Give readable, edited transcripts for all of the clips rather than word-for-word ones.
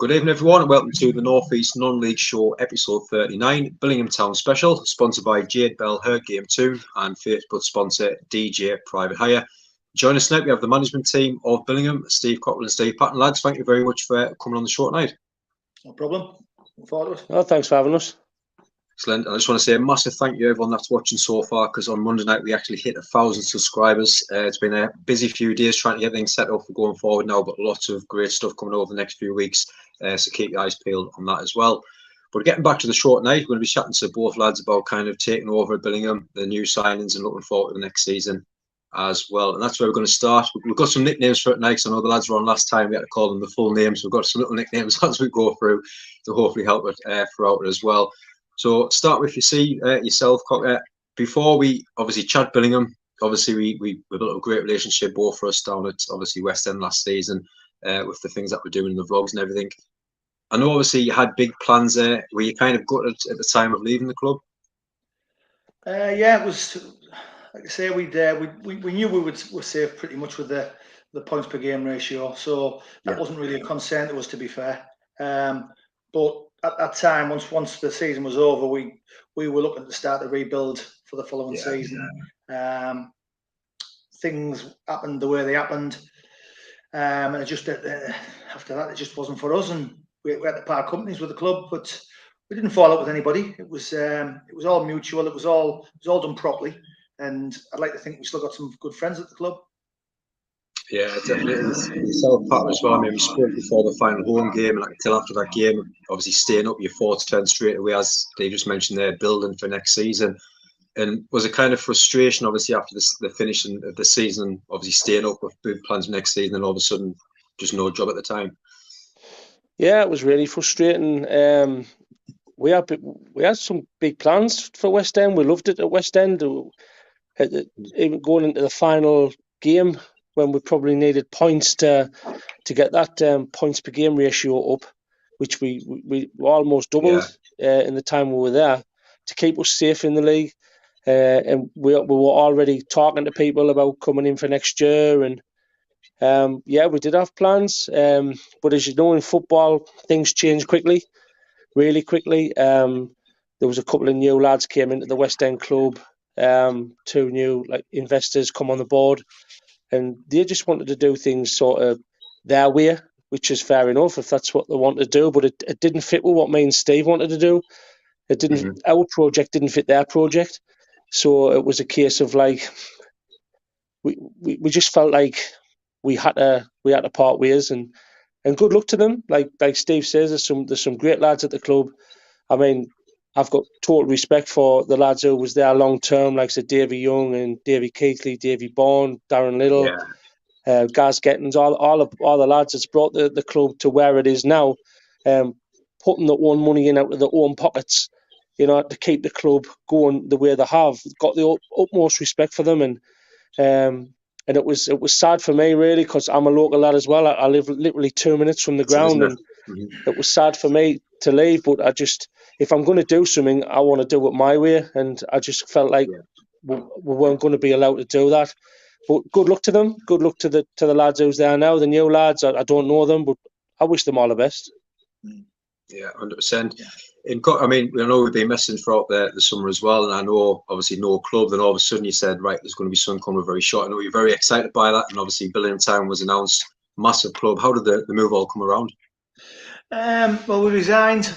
Good evening, everyone, and welcome to the North East Non-League Show, episode 39, Billingham Town Special, sponsored by Jade Bell, Her Game 2, and Facebook sponsor DJ Private Hire. Join us tonight. We have the management team of Billingham, Steve Cockrill and Steve Patton. Lads, thank you very much for coming on the show tonight. No problem. Looking forward to it. Oh, thanks for having us. Excellent. I just want to say a massive thank you to everyone that's watching so far, because on Monday night we actually hit 1,000 subscribers. It's been a busy few days trying to get things set up for going forward now, but lots of great stuff coming over the next few weeks. So keep your eyes peeled on that as well. But getting back to the show tonight, we're going to be chatting to both lads about kind of taking over at Billingham, the new signings, and looking forward to the next season as well. And that's where we're going to start. We've got some nicknames for it tonight, because I know the lads were on last time. We had to call them the full names. We've got some little nicknames as we go through to hopefully help it throughout it as well. So start with yourself, Cocker. Before we obviously chat Billingham, obviously we built a great relationship both for us down at obviously West End last season with the things that we're doing in the vlogs and everything. I know obviously you had big plans there. Were you kind of gutted at the time of leaving the club? Yeah, it was, like I say, we knew we would save pretty much with the points per game ratio, so that wasn't really a concern to us, to be fair. But at that time, once the season was over, we were looking to start a rebuild for the following season. Things happened the way they happened, and it just after that it just wasn't for us, and we had to part companies with the club, but we didn't fall out with anybody. It was all mutual. It was all done properly, and I'd like to think we still got some good friends at the club. Yeah, definitely. Yourself, Pat, as well. I mean, we spoke before the final home game, and I could tell after that game, obviously staying up, your thoughts turned straight away, as Dave just mentioned there, building for next season. And was it kind of frustration, obviously, after the finishing of the season, obviously staying up with big plans for next season, and all of a sudden, just no job at the time? Yeah, it was really frustrating. We had some big plans for West End. We loved it at West End. Even going into the final game, when we probably needed points to get that points per game ratio up, which we almost doubled in the time we were there, to keep us safe in the league. And we were already talking to people about coming in for next year. And we did have plans. But as you know, in football, things change quickly, really quickly. There was a couple of new lads came into the West End club. 2 new investors come on the board. And they just wanted to do things sort of their way, which is fair enough if that's what they want to do. But it didn't fit with what me and Steve wanted to do. It didn't. Our project didn't fit their project, so it was a case of we just felt like we had to part ways. And good luck to them. Like Steve says, there's some great lads at the club. I mean, I've got total respect for the lads who was there long term, like Davy Young and Davy Keithley, Davy Bourne, Darren Little, Gaz Gettins, all the lads that's brought the club to where it is now, putting their own money in out of their own pockets, to keep the club going the way they have. Got the utmost respect for them, and it was sad for me really, because I'm a local lad as well. I live literally 2 minutes from the ground, and it was sad for me to leave. But if I'm going to do something, I want to do it my way, and I just felt like we weren't going to be allowed to do that. But good luck to them. Good luck to the lads who's there now, the new lads. I don't know them, but I wish them all the best. Yeah, 100%. I mean, I know we've been messaging throughout the summer as well, and I know obviously no club. Then all of a sudden you said, right, there's going to be something coming very short. I know you're very excited by that, and obviously Billingham Town was announced, massive club. How did the move all come around? Well, we resigned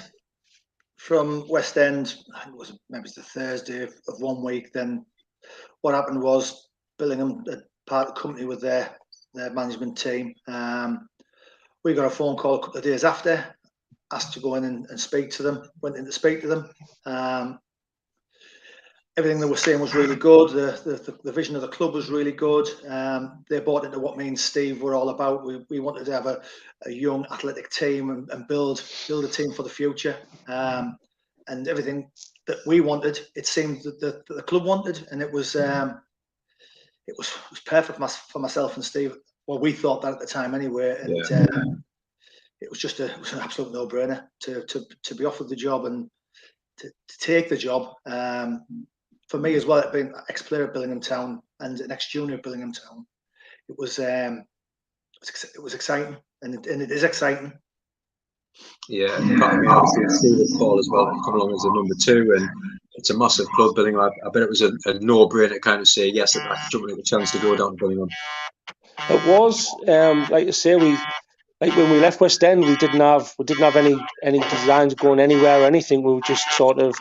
from West End. I think it was maybe the Thursday of 1 week. Then what happened was Billingham had part of the company with their management team. We got a phone call a couple of days after, asked to go in and speak to them. Went in to speak to them. Everything they were saying was really good. The vision of the club was really good. They bought into what me and Steve were all about. We wanted to have a young athletic team and build a team for the future. And everything that we wanted, it seemed that the club wanted, and it was perfect for myself and Steve. Well, we thought that at the time anyway, and it was an absolute no-brainer to be offered the job and to take the job. For me as well, it being ex-player at Billingham Town and an ex-junior at Billingham Town, it was exciting, and it is exciting. Yeah, Patton, obviously Stephen Paul as well to come along as a number 2, and it's a massive club, Billingham. I bet it was a no-brainer to kind of say yes at that, jumping at the chance to go down to Billingham. It was, like I say, like when we left West End, we didn't have any designs going anywhere or anything. We were just sort of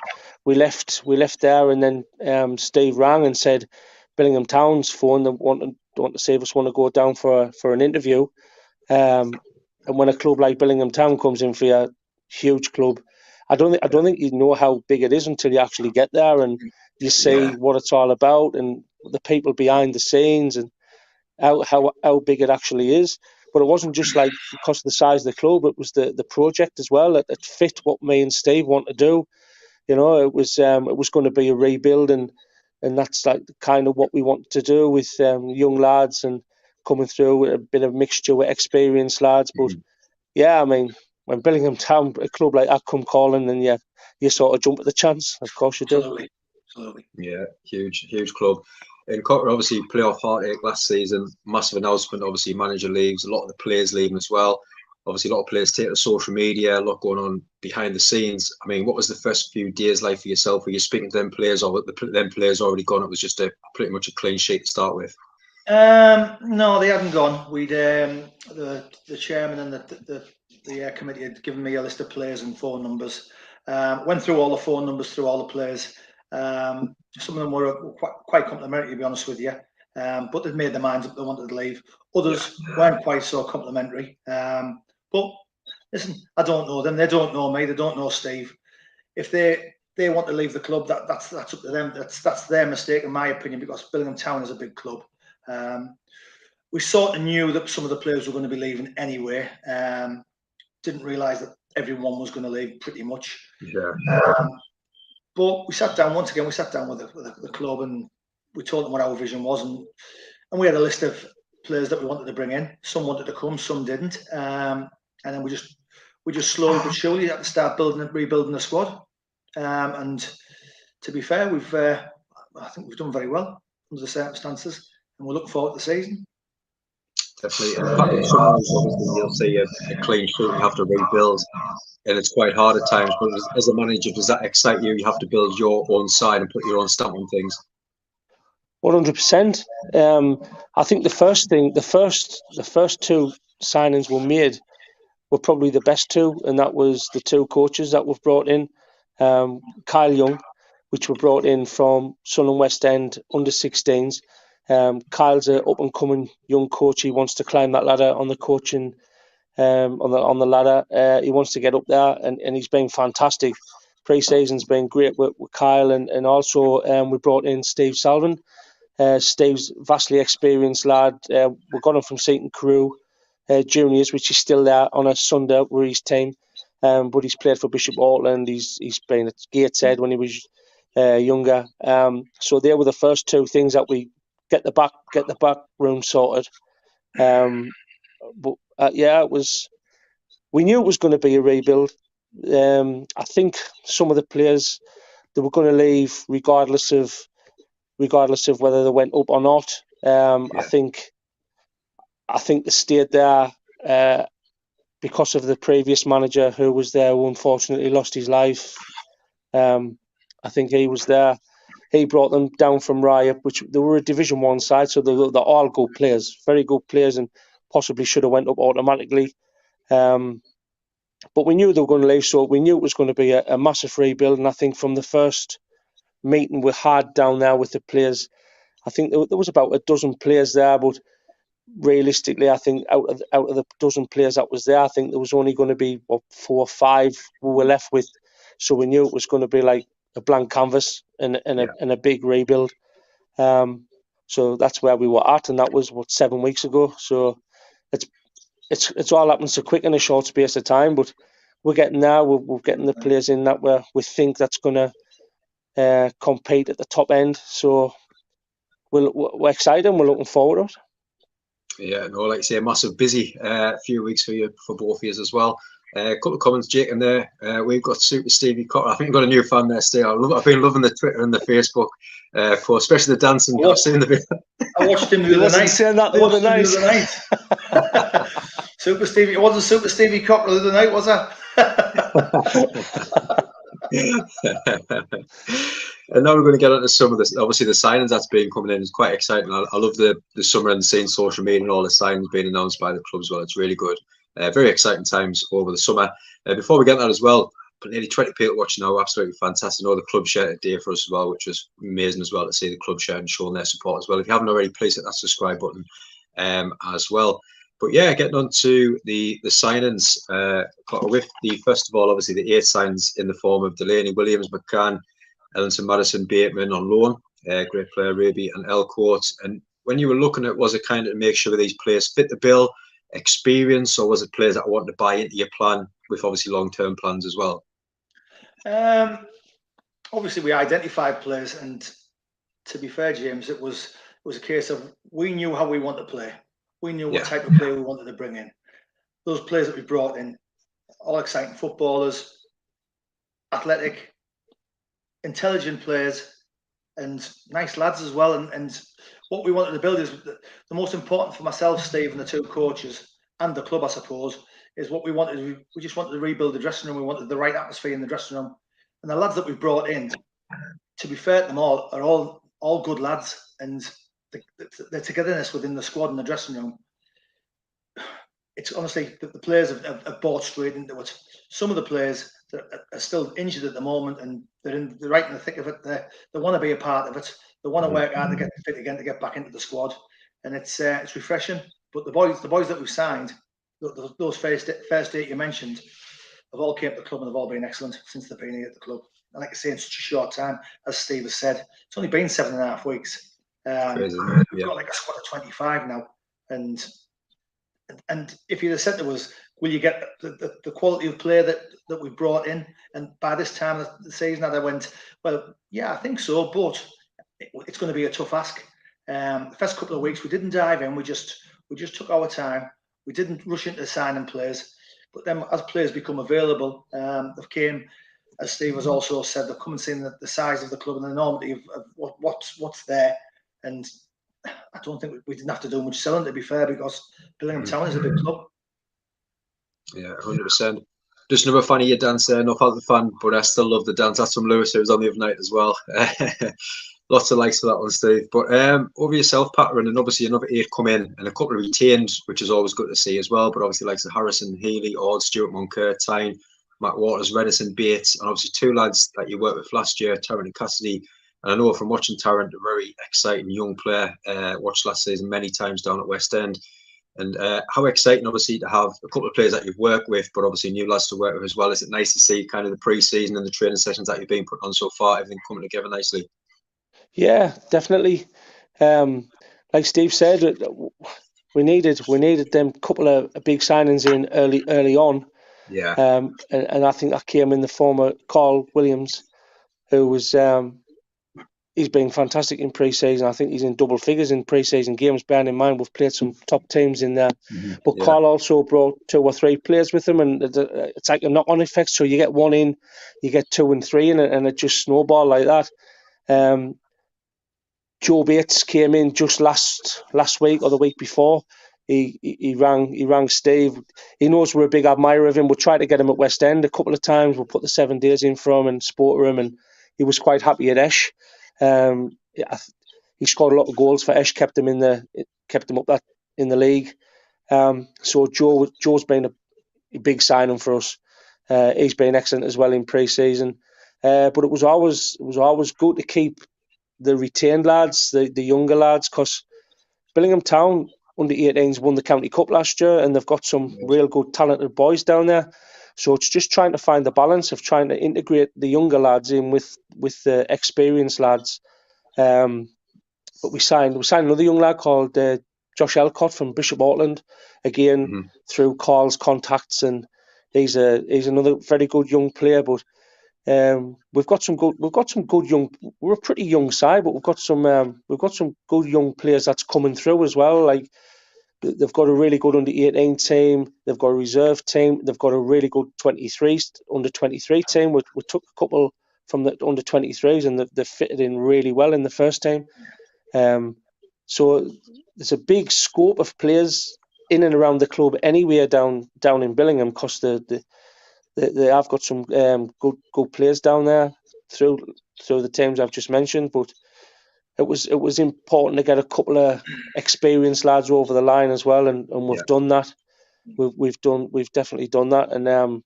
we left there, and then Steve rang and said Billingham Town's phoned and want to see if us want to go down for an interview. And when a club like Billingham Town comes in for a huge club, I don't think you know how big it is until you actually get there and you see what it's all about and the people behind the scenes and how big it actually is. But it wasn't just like because of the size of the club; it was the project as well. It fit what me and Steve want to do. You know, it was going to be a rebuild, and that's like kind of what we wanted to do with young lads and coming through with a bit of mixture with experienced lads. But yeah, I mean, when Billingham Town, a club like that, come calling, then you sort of jump at the chance. Of course you do. Absolutely. Yeah, huge club. And Cockrill, obviously, playoff heartache last season. Massive announcement. Obviously, manager leaves. A lot of the players leaving as well. Obviously, a lot of players take to social media. A lot going on behind the scenes. I mean, what was the first few days like for yourself? Were you speaking to them players, or were them players already gone? It was just pretty much a clean sheet to start with. No, they hadn't gone. We'd the chairman and the committee had given me a list of players and phone numbers. Went through all the phone numbers, through all the players. Some of them were quite complimentary, to be honest with you, but they'd made their minds up they wanted to leave. Others weren't quite so complimentary. But listen, I don't know them. They don't know me. They don't know Steve. If they want to leave the club, that's up to them. That's their mistake, in my opinion, because Billingham Town is a big club. We sort of knew that some of the players were going to be leaving anyway. Didn't realise that everyone was going to leave, pretty much. Yeah. But we sat down once again. We sat down with the club and we told them what our vision was, and we had a list of players that we wanted to bring in. Some wanted to come, some didn't, and then we just slowly but surely had to start rebuilding the squad. And to be fair, I think we've done very well under the circumstances, and we're looking forward to the season. Definitely. And sometimes, obviously, you'll see a clean sheet and you have to rebuild, and it's quite hard at times. But as a manager, does that excite you? You have to build your own side and put your own stamp on things. 100%. I think the first two signings we made were probably the best two, and that was the two coaches that we've brought in. Kyle Young, which were brought in from Sunderland West End under 16s. Kyle's an up and coming young coach. He wants to climb that ladder on the coaching, on the ladder. He wants to get up there, and he's been fantastic. Pre-season's been great with Kyle, and also we brought in Steve Salvin. Steve's vastly experienced lad. We got him from Seaton Crew Juniors, which is still there on a Sunday with his team. But he's played for Bishop Auckland. He's been at Gateshead when he was younger. So they were the first two things that we get the back room sorted. But it was. We knew it was going to be a rebuild. I think some of the players, they were going to leave regardless of whether they went up or not. I think they stayed there because of the previous manager who was there, who unfortunately lost his life. I think he was there. He brought them down from Ryop, which they were a Division 1 side, so they're all good players, very good players, and possibly should have went up automatically. But we knew they were going to leave, so we knew it was going to be a massive rebuild. And I think from the first meeting we had down there with the players, I think there was about a dozen players there, but realistically, I think out of the dozen players that was there, I think there was only going to be 4 or 5 we were left with. So we knew it was going to be like a blank canvas and a big rebuild. So that's where we were at, and that was 7 weeks ago. So it's all happened so quick in a short space of time, but we're getting there. We're getting the players in that we think that's going to compete at the top end. So we're excited and we're looking forward to it. Yeah, no, like I say, a massive busy few weeks for both of you as well. A couple of comments, Jake, in there. We've got Super Stevie Cotter. I think we've got a new fan there, Steve. I've been loving the Twitter and the Facebook post, especially the dancing. I watched him the other night. Saying that the other night. Super Stevie. It wasn't Super Stevie Cotter the other night, was it? And now we're going to get into some of this. Obviously, the signings that's been coming in is quite exciting. I love the summer and seeing social media and all the signings being announced by the club as well. It's really good. Very exciting times over the summer. Before we get that as well, but nearly 20 people watching now, absolutely fantastic. I know the club shared a day for us as well, which was amazing as well to see the club share and showing their support as well. If you haven't already, please hit that subscribe button as well. But yeah, getting on to the signings, with the first of all, obviously the 8 signs in the form of Delaney, Williams, McCann, Ellington, Madison, Bateman on loan, great player, Raby and Elcourt. And when you were looking at, was it kind of to make sure these players fit the bill, experience, or was it players that wanted to buy into your plan with obviously long-term plans as well? Obviously, we identified players, and to be fair, James, it was a case of we knew how we want to play. We knew what type of player we wanted to bring in. Those players that we brought in, all exciting footballers, athletic, intelligent players, and nice lads as well. And what we wanted to build is the most important for myself, Steve, and the 2 coaches, and the club, I suppose, is what we wanted. We just wanted to rebuild the dressing room. We wanted the right atmosphere in the dressing room. And the lads that we brought in, to be fair to them all, are all good lads, and the togetherness within the squad and the dressing room. It's honestly the players have bought straight into it. Some of the players that are still injured at the moment, and they're right in the thick of it. They want to be a part of it. They want to work hard to get fit again, to get back into the squad, and it's refreshing. But the boys that we've signed, those first 8 you mentioned, have all came to the club and they've all been excellent since they've been here at the club. And like I say, in such a short time, as Steve has said, it's only been 7.5 weeks. We've got like a squad of 25 now, and if you'd have said to us, will you get the quality of player that we brought in? And by this time of the season, I went, well, yeah, I think so, but it's going to be a tough ask. The first couple of weeks, we didn't dive in. We just took our time. We didn't rush into signing players. But then as players become available, they've came, as Steve has also said, they've come and seen the size of the club and the enormity of what's there. And I don't think we didn't have to do much selling, to be fair, because Billingham Town is a big club. Yeah, 100%. Just another fan of your dance there, not a fan, but I still love the dance. That's from Lewis, who was on the other night as well. Lots of likes for that one, Steve. But over yourself, Patton, and obviously another 8 come in, and a couple of retained, which is always good to see as well. But obviously likes of Harrison, Healy, Ord, Stuart Moncur, Tyne, Matt Waters, Redison, Bates, and obviously 2 lads that you worked with last year, Tarrant and Cassidy. And I know from watching Tarrant, a very exciting young player. Watched last season many times down at West End. And how exciting, obviously, to have a couple of players that you've worked with, but obviously new lads to work with as well. Is it nice to see kind of the pre-season and the training sessions that you've been putting on so far, everything coming together nicely? Yeah, definitely. Like Steve said, we needed them couple of big signings in early on. Yeah. And I think that came in the form of Carl Williams, who was he's been fantastic in pre-season. I think he's in double figures in pre-season games, bearing in mind we've played some top teams in there. But Carl also brought 2 or 3 players with him, and it's like a knock-on effect. So you get 1 in, you get 2 and 3 in, and it just snowballed like that. Joe Bates came in just last week or the week before. He rang Steve. He knows we're a big admirer of him. We tried to get him at West End a couple of times. We put the 7 days in for him and spoke to him, and he was quite happy at Esh. He scored a lot of goals for Esh, kept him up that in the league. So Joe's been a big signing for us. He's been excellent as well in pre-season. But it was always good to keep the retained lads, the younger lads, because Billingham Town under 18s won the County Cup last year, and they've got some real good talented boys down there. So it's just trying to find the balance of trying to integrate the younger lads in with the experienced lads. But we signed another young lad called Josh Elcott from Bishop Auckland, again through Carl's contacts, and he's another very good young player. But we've got some good young. We're a pretty young side, but we've got some good young players that's coming through as well. Like they've got a really good under 18 team. They've got a reserve team. They've got a really good under 23 team. We took a couple from the under 23s, and they fitted in really well in the first team. So there's a big scope of players in and around the club anywhere down in Billingham, because the they have got some good players down there through the teams I've just mentioned. But it was important to get a couple of experienced lads over the line as well, and we've done that. We've definitely done that, and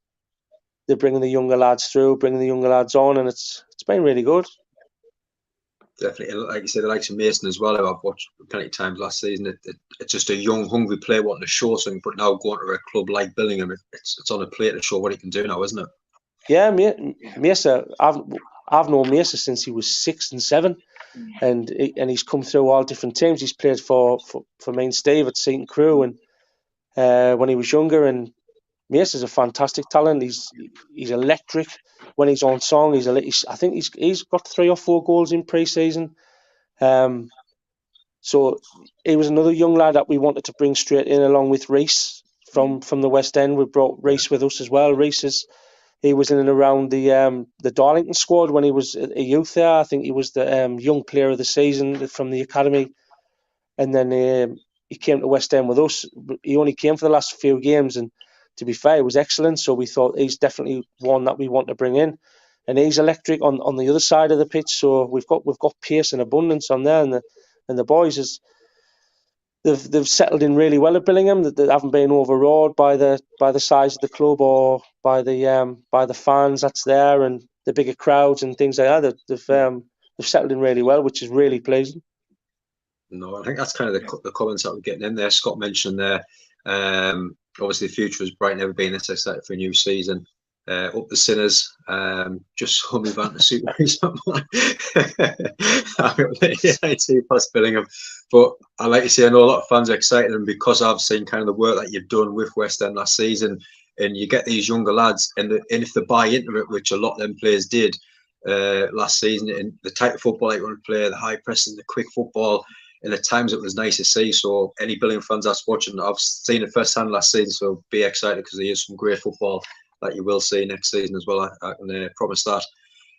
they're bringing the younger lads through, bringing the younger lads on, and it's been really good. Definitely, like you said, the likes of Mason as well, who I've watched plenty of times last season. It's just a young, hungry player wanting to show something, but now going to a club like Billingham, it's on a plate to show what he can do now, isn't it? Yeah, Mesa. I've known Mesa since he was 6 and 7, and he's come through all different teams. He's played for me and Steve at Seaton Crew, and when he was younger. And Mace's a fantastic talent. He's electric when he's on song. I think he's got 3 or 4 goals in pre-season. So he was another young lad that we wanted to bring straight in, along with Reese from the West End. We brought Reese with us as well. He was in and around the Darlington squad when he was a youth there. I think he was the young player of the season from the academy, and then he came to West End with us. He only came for the last few games, and to be fair, he was excellent. So we thought he's definitely one that we want to bring in, and he's electric on the other side of the pitch. So we've got pace and abundance on there, and the boys they've settled in really well at Billingham. They haven't been overawed by the size of the club or by the fans that's there and the bigger crowds and things like that. They've settled in really well, which is really pleasing. No, I think that's kind of the comments that we're getting in there. Scott mentioned there, obviously the future is bright, never been this excited for a new season. Up the Sinners, just saw me back to Super plus Billingham. But I like to say, I know a lot of fans are excited, and because I've seen kind of the work that you've done with West End last season, and you get these younger lads, and if they buy into it, which a lot of them players did last season, and the type of football they want to play, the high pressing, the quick football, and at times it was nice to see. So any Billingham fans that's watching, I've seen it firsthand last season, so be excited because there is some great football that you will see next season as well. I can promise that.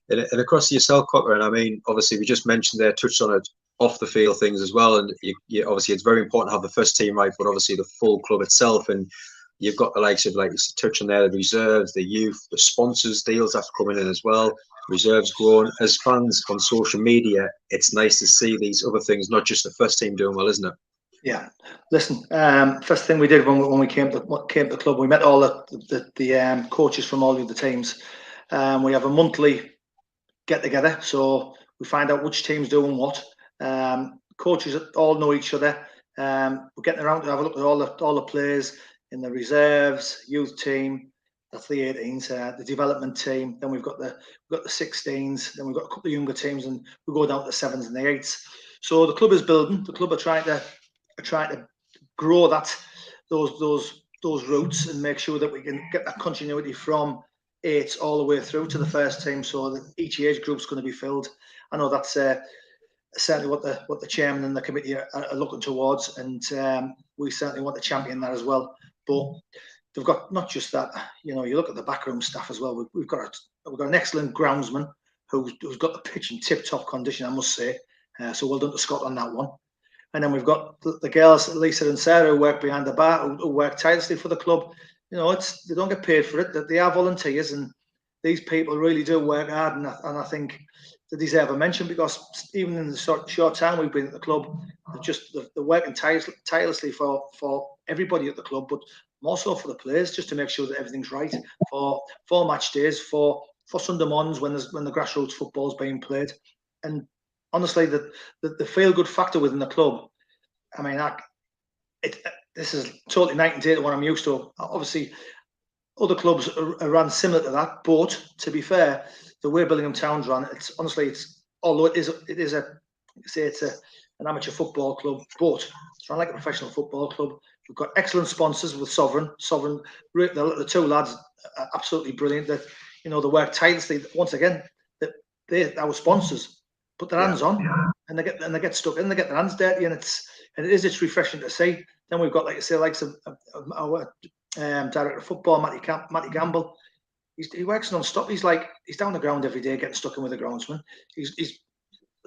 And across to yourself, Cockrill, and I mean, obviously we just mentioned there, touched on it, off the field things as well, and you obviously it's very important to have the first team right, but obviously the full club itself, and you've got the likes of, like you touched on there, the reserves, the youth, the sponsors deals that's coming in as well, reserves growing. As fans on social media, it's nice to see these other things, not just the first team doing well, isn't it? Yeah, listen. First thing we did when we came to the club, we met all the coaches from all of the teams. We have a monthly get together, so we find out which team's doing what. Coaches all know each other. We're getting around to have a look at all the players in the reserves, youth team. That's the 18s, the development team. Then we've got the 16s. Then we've got a couple of younger teams, and we go down to the 7s and the 8s. So the club is building. The club are trying to grow those routes and make sure that we can get that continuity from 8 all the way through to the first team, so that each age group's going to be filled. I know that's certainly what the chairman and the committee are looking towards, and we certainly want to champion that as well. But they've got not just that. You know, you look at the backroom staff as well. We've got an excellent groundsman who's got the pitch in tip-top condition, I must say. So well done to Scott on that one. And then we've got the girls, Lisa and Sarah, who work behind the bar, who work tirelessly for the club. You know, they don't get paid for it. They are volunteers, and these people really do work hard. And I think they deserve a mention, because even in the short time we've been at the club, they're working tirelessly for everybody at the club, but more so for the players, just to make sure that everything's right for match days, for Sunday mornings when the grassroots football's being played. And honestly, the feel-good factor within the club, I mean, this is totally night and day to what I'm used to. Obviously, other clubs are run similar to that, but to be fair, the way Billingham Town's run, although it is an amateur football club, but it's run like a professional football club. We've got excellent sponsors with Sovereign. The 2 lads are absolutely brilliant. That, you know, they work tirelessly. Once again, they're our sponsors. Put their hands on, and they get stuck in. They get their hands dirty, and it's refreshing to see. Then we've got, like I say, likes of our director of football, Matty Gamble. He works non-stop. He's down the ground every day, getting stuck in with the groundsman. He's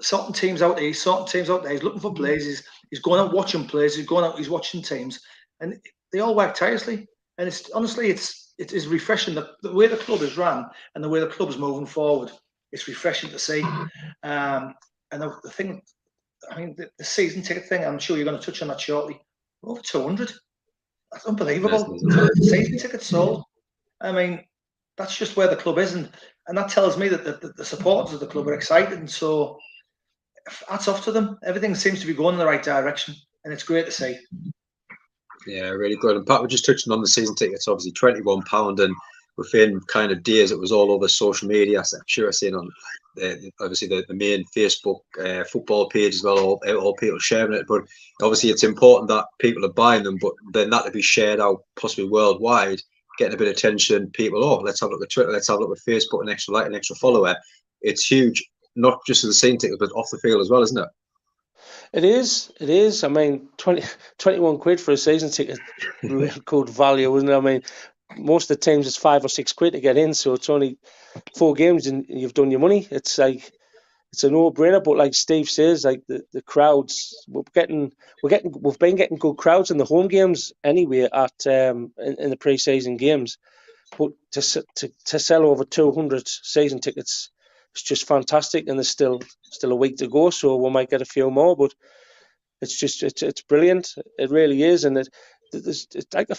sorting teams out there. He's looking for plays. He's going out watching plays. He's going out. He's watching teams, and they all work tirelessly. And it's it is refreshing. The way the club is run and the way the club is moving forward, it's refreshing to see. And the thing, I mean, the season ticket thing, I'm sure you're going to touch on that shortly. Over 200. That's unbelievable. Season tickets sold. I mean, that's just where the club is, and that tells me that the supporters of the club are excited, and so hats off to them. Everything seems to be going in the right direction, and it's great to see. Yeah, really good. And Pat, we're just touching on the season tickets, obviously £21, and within kind of days it was all over social media. So I'm sure I've seen on obviously the main Facebook football page as well, all people sharing it. But obviously it's important that people are buying them, but then that to be shared out possibly worldwide, getting a bit of attention. People, let's have a look at Twitter, let's have a look at Facebook, an extra like, an extra follower. It's huge, not just for the season tickets, but off the field as well, isn't it? It is. I mean, 21 quid for a season ticket, real good value, isn't it? I mean, most of the teams it's 5 or 6 quid to get in, so it's only 4 games and you've done your money. It's like, it's a no-brainer. But like Steve says, like the crowds, we've been getting good crowds in the home games anyway at in the pre-season games. But to sell over 200 season tickets, it's just fantastic, and there's still a week to go, so we might get a few more. But it's brilliant. It really is, and it's like a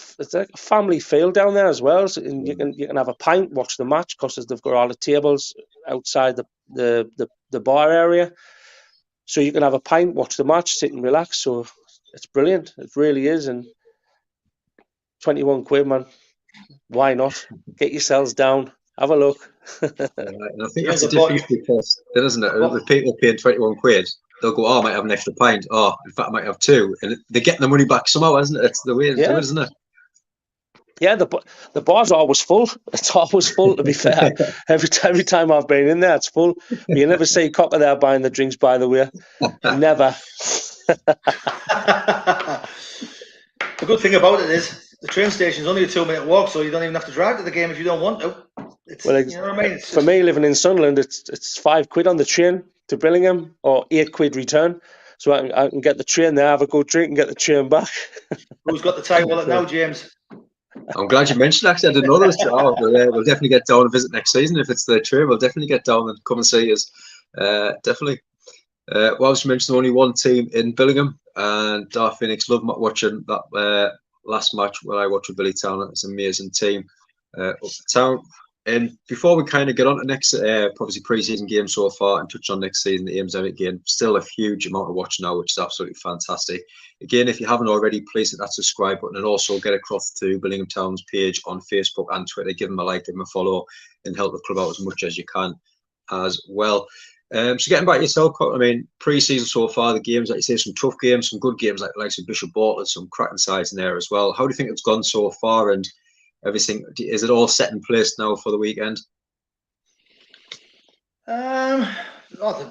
family feel down there as well. So, and you can have a pint, watch the match, because they've got all the tables outside the bar area, so you can have a pint, watch the match, sit and relax. So it's brilliant. It really is, and 21 quid, man. Why not? Get yourselves down. Have a look. And I think that's the difference, because there isn't it. If people are paying 21 quid, they'll go, I might have an extra pint. In fact, I might have 2, and they're getting the money back somehow, isn't it? It's the way to do it, isn't it? Yeah, the bar's always full. It's always full, to be fair. every time I've been in there, it's full. But you never see Cocker there buying the drinks, by the way. Never. The good thing about it is the train station is only a 2-minute walk, so you don't even have to drive to the game if you don't want to. You know what I mean? For me, living in Sunderland, it's 5 quid on the train to Billingham, or 8 quid return. So I can get the train there, have a good drink, and get the train back. Who's got the tie wallet now, James? I'm glad you mentioned, actually. I didn't know this. We'll definitely get down and visit next season. If it's the train, we'll definitely get down and come and see us. Definitely. Well, as you mentioned, only one team in Billingham, and Dark Phoenix love watching that last match where I watched with Billy Town. It's an amazing team up the town. And before we kind of get on to next, obviously pre-season game so far, and touch on next season, the Ames Emmett game, still a huge amount of watching now, which is absolutely fantastic. Again, if you haven't already, please hit that subscribe button, and also get across to Billingham Town's page on Facebook and Twitter. Give them a like, give them a follow, and help the club out as much as you can as well. So getting back to yourself, I mean, pre-season so far, the games, like you say, some tough games, some good games, like some Bishop Bartlett, some cracking sides in there as well. How do you think it's gone so far, and everything? Is it all set in place now for the weekend? The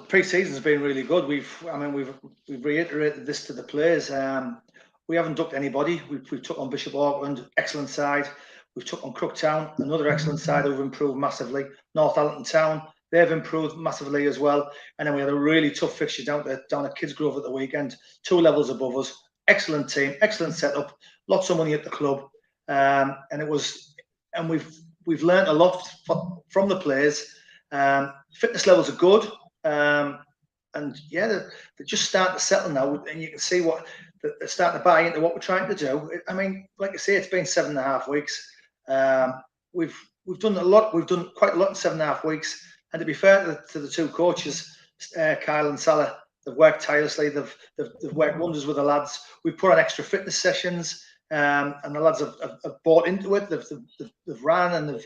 pre-season's been really good. We've reiterated this to the players. We haven't ducked anybody. We've took on Bishop Auckland, excellent side. We've took on Crook Town, another excellent side who've improved massively. Northallerton Town, they've improved massively as well. And then we had a really tough fixture down at Kidsgrove at the weekend, 2 levels above us. Excellent team, excellent setup, lots of money at the club. And we've learned a lot from the players. Fitness levels are good, and yeah, they're just starting to settle now, and you can see what they're starting to buy into what we're trying to do. I mean, like I say, it's been 7.5 weeks. We've done a lot. We've done quite a lot in 7.5 weeks. And to be fair to the 2 coaches, Kyle and Salah, they've worked tirelessly. They've worked wonders with the lads. We've put on extra fitness sessions. And the lads have bought into it. They've ran, and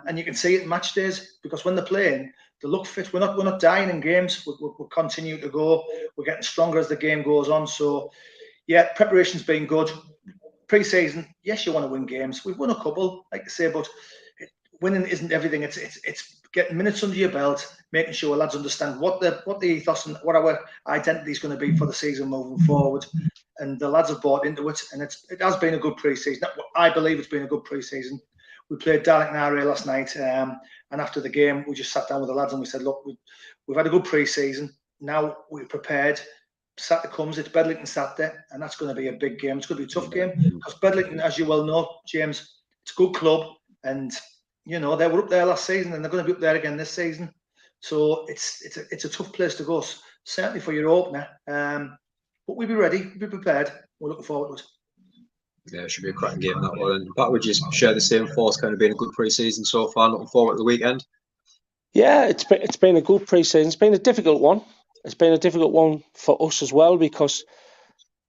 and you can see it in match days, because when they're playing, they look fit. We're not dying in games. We'll continue to go. We're getting stronger as the game goes on. So yeah, preparation's been good. Pre-season, yes, you want to win games. We've won a couple, like I say, but winning isn't everything. It's getting minutes under your belt, making sure lads understand what the ethos and what our identity is going to be for the season moving forward. And the lads have bought into it, and it has been a good pre-season. I believe it's been a good pre-season. We played Darlington RA last night, and after the game, we just sat down with the lads and we said, look, we've had a good pre-season. Now we're prepared. Saturday comes, it's Bedlington Saturday, and that's going to be a big game. It's going to be a tough game, because Bedlington, as you well know, James, it's a good club, and they were up there last season, and they're going to be up there again this season. So it's a tough place to go, certainly for your opener. But we'll be ready, we'll be prepared. We're looking forward to it. Yeah, it should be a cracking game, that one. And Pat, would you share the same thoughts? Kind of been a good pre-season so far. Looking forward to the weekend. Yeah, it's been a good pre-season. It's been a difficult one. It's been a difficult one for us as well, because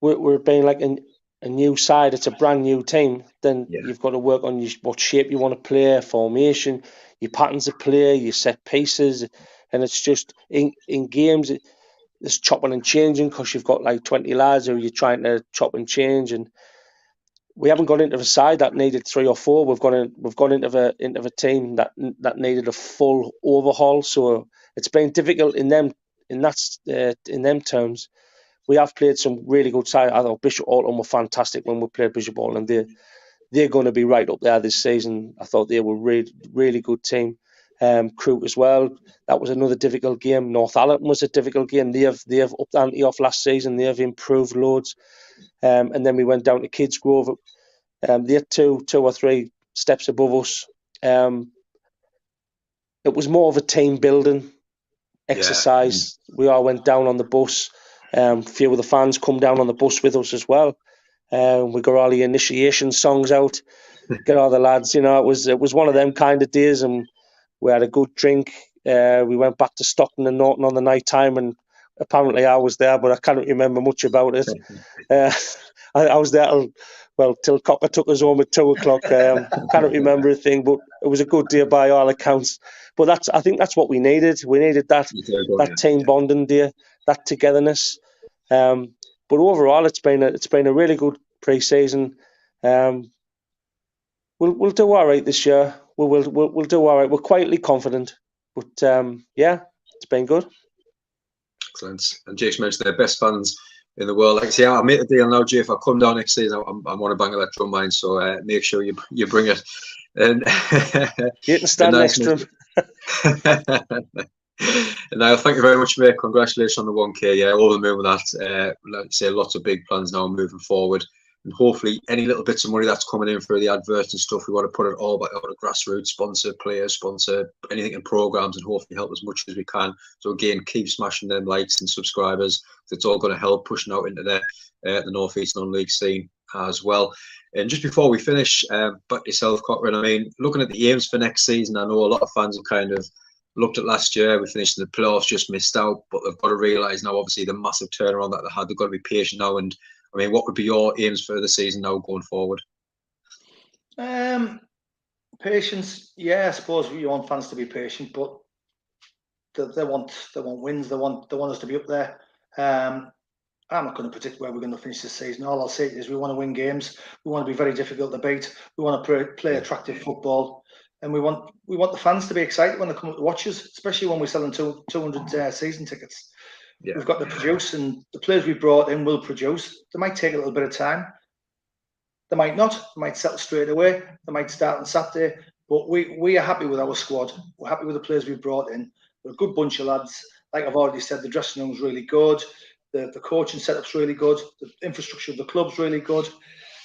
we're being like a new side. It's a brand new team. Then you've got to work on what shape you want to play, formation, your patterns of play, your set pieces, and it's just in games. There's chopping and changing because you've got like 20 lads who you're trying to chop and change, and we haven't gone into a side that needed 3 or 4. We've gone into a team that needed a full overhaul. So it's been difficult in them terms. We have played some really good sides. I thought Bishop Auckland were fantastic when we played Bishop Auckland. They're going to be right up there this season. I thought they were really good team. Crewe as well. That was another difficult game. Northallerton was a difficult game. They have upped the ante off last season. They have improved loads. And then we went down to Kidsgrove. They're two or 3 steps above us. It was more of a team building exercise. Yeah. We all went down on the bus. A few of the fans come down on the bus with us as well. We got all the initiation songs out. Get all the lads. It was one of them kind of days, and we had a good drink. We went back to Stockton and Norton on the night time, and apparently I was there, but I can't remember much about it. I was there till Cocker took us home at 2:00. Can't remember a thing, but it was a good day by all accounts. But I think that's what we needed. We needed that team bonding day, that togetherness. But overall, it's been a really good pre-season. We'll do all right this year. We'll do all right. We're quietly confident, but it's been good. Excellent. And Jake's mentioned they're best fans in the world. Like I say, I'll make a deal now, Jay. If I come down next season, I want to bang that drum line. So make sure you bring it. And you can stand next to him. And now, thank you very much, mate. Congratulations on the 1K. Yeah, over the moon with that. Like I say, lots of big plans now moving forward. And hopefully, any little bits of money that's coming in for the adverts and stuff, we want to put it all back out of grassroots, sponsor players, sponsor anything in programs, and hopefully help as much as we can. So again, keep smashing them likes and subscribers. It's all going to help pushing out into the North East non-league scene as well. And just before we finish, back to yourself, Cockrill. I mean, looking at the aims for next season, I know a lot of fans have kind of looked at last year. We finished in the playoffs, just missed out, but they've got to realise now, obviously, the massive turnaround that they had. They've got to be patient now. And I mean, what would be your aims for the season now going forward? Patience, yeah. I suppose you want fans to be patient, but they want wins. They want us to be up there. I'm not going to predict where we're going to finish this season. All I'll say is we want to win games. We want to be very difficult to beat. We want to play attractive football, and we want the fans to be excited when they come up to watch us, especially when we're selling 200 season tickets. Yeah. We've got to produce, and the players we brought in will produce. They might take a little bit of time. They might not. They might settle straight away. They might start on Saturday. But we are happy with our squad. We're happy with the players we've brought in. They're a good bunch of lads. Like I've already said, the dressing room's really good. The coaching setup's really good. The infrastructure of the club's really good.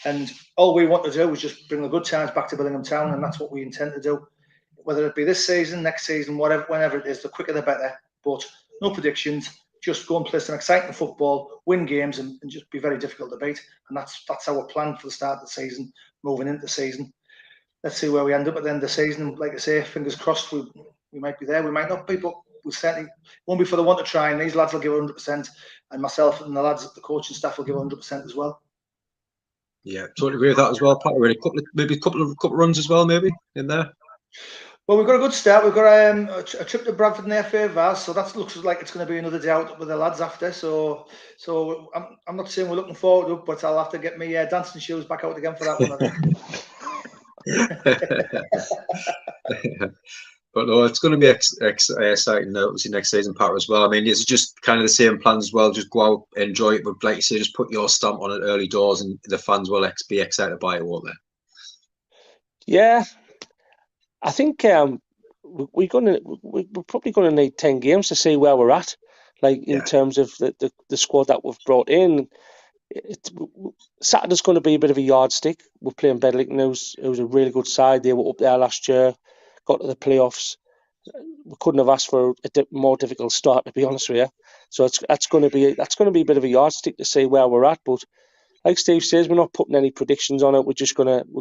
And all we want to do is just bring the good times back to Billingham Town, and that's what we intend to do. Whether it be this season, next season, whenever it is, the quicker the better. But no predictions. Just go and play some exciting football, win games, and just be very difficult to beat. And that's our plan for the start of the season, moving into the season. Let's see where we end up at the end of the season. Like I say, fingers crossed, we might be there, we might not be, but we certainly won't be for the want to try. And these lads will give 100%, and myself and the lads at the coaching staff will give 100% as well. Yeah, totally agree with that as well, Pat. Maybe a couple runs as well, maybe in there. Well, we've got a good start. We've got a trip to Bradford in the FA Vars, so that looks like it's going to be another day out with the lads after. So I'm not saying we're looking forward to it, but I'll have to get my dancing shoes back out again for that one, I think. But no, it's going to be exciting, obviously, next season, Pat, as well. I mean, it's just kind of the same plans as well. Just go out, enjoy it, but like you say, just put your stamp on it early doors, and the fans will be excited by it, won't they? Yeah. I think we're probably going to need 10 games to see where we're at, like in terms of the squad that we've brought in. Saturday's going to be a bit of a yardstick. We're playing Bedlington, who's a really good side. They were up there last year, got to the playoffs. We couldn't have asked for a more difficult start, to be honest with you. So that's going to be a bit of a yardstick to see where we're at. But like Steve says, we're not putting any predictions on it. We're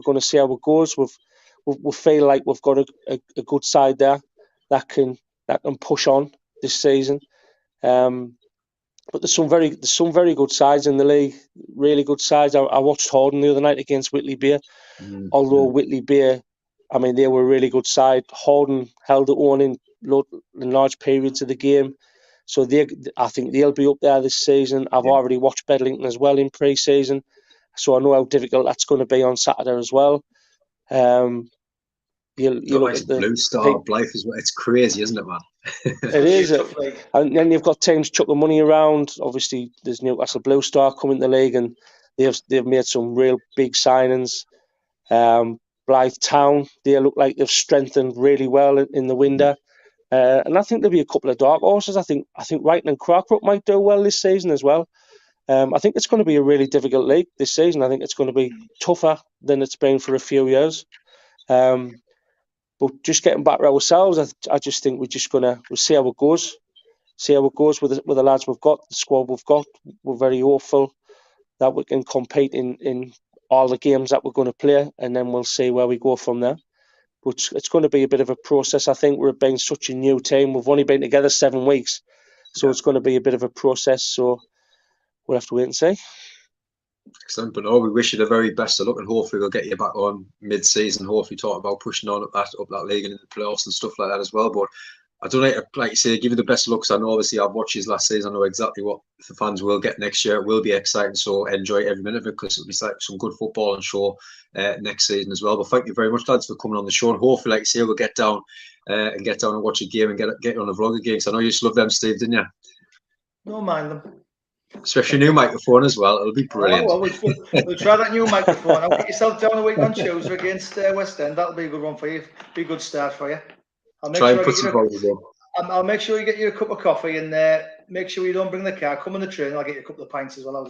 gonna see how it goes. We feel like we've got a good side there that can push on this season. But there's some very good sides in the league, really good sides. I watched Horden the other night against Whitley Beer. Although Whitley Beer, I mean, they were a really good side. Horden held their own in large periods of the game. So I think they'll be up there this season. I've already watched Bedlington as well in pre-season, so I know how difficult that's going to be on Saturday as well. You look at the Blue Star, Blythe as well. It's crazy, isn't it, man? It is. And then you've got teams chucking money around. Obviously, there's Newcastle Blue Star coming to the league, and they've made some real big signings. Blythe Town, they look like they've strengthened really well in the window. And I think there'll be a couple of dark horses. I think Wrighton and Cockrill might do well this season as well. I think it's going to be a really difficult league this season. I think it's going to be tougher than it's been for a few years. But just getting back to ourselves, I just think we'll see how it goes. See how it goes with the lads we've got, the squad we've got. We're very hopeful that we can compete in all the games that we're going to play, and then we'll see where we go from there. But it's going to be a bit of a process. I think we're being such a new team. We've only been together 7 weeks, so it's going to be a bit of a process. So we'll have to wait and see. Excellent, but we wish you the very best of luck, and hopefully we'll get you back on mid-season. Hopefully, talk about pushing on up that league and in the playoffs and stuff like that as well. But I don't like you say, give you the best of luck. Because I know obviously I've watched his last season. I know exactly what the fans will get next year. It will be exciting, so enjoy every minute of it because it'll be like some good football and show next season as well. But thank you very much, lads, for coming on the show. And hopefully, like you say, we'll get down and watch a game and get on a vlog again. Because I know you used to love them, Steve, didn't you? Don't mind them. Especially a new microphone as well. It'll be brilliant. Oh, well, we'll try that new microphone. I'll get yourself down a week on Tuesday against West End. That'll be a good one for you. Be a good start for you. I'll make sure you get you a cup of coffee, and make sure you don't bring the car. Come on the train, and I'll get you a couple of pints as well.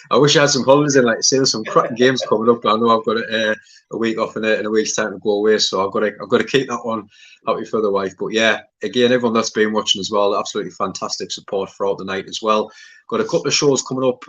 I wish I had some holidays in, like say, there's some cracking games coming up. I know I've got a week off in a week's time to go away, so I've got to keep that one happy for the wife. But yeah, again, everyone that's been watching as well, absolutely fantastic support throughout the night as well. Got a couple of shows coming up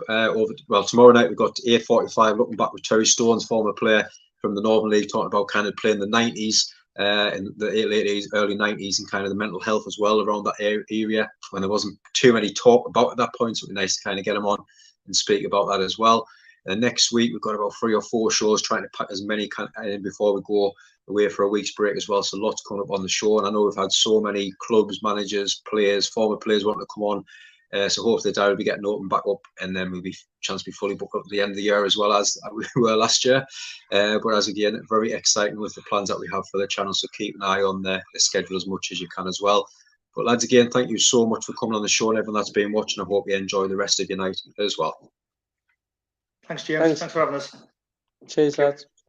tomorrow night. We've got 8:45 looking back with Terry Stones, former player from the Northern League, talking about kind of playing the 90s. In the late 80s, early 90s, and kind of the mental health as well around that area when there wasn't too many talk about at that point. So it'd be nice to kind of get them on and speak about that as well. And next week we've got about 3 or 4 shows, trying to pack as many in before we go away for a week's break as well. So lots coming up on the show, and I know we've had so many clubs, managers, players, former players wanting to come on. So hopefully the diary will be getting open back up, and then we'll be chance to be fully booked up at the end of the year as well as we were last year. But as again, very exciting with the plans that we have for the channel. So keep an eye on the schedule as much as you can as well. But lads, again, thank you so much for coming on the show, and everyone that's been watching. I hope you enjoy the rest of your night as well. Thanks, James. Thanks for having us. Cheers, lads.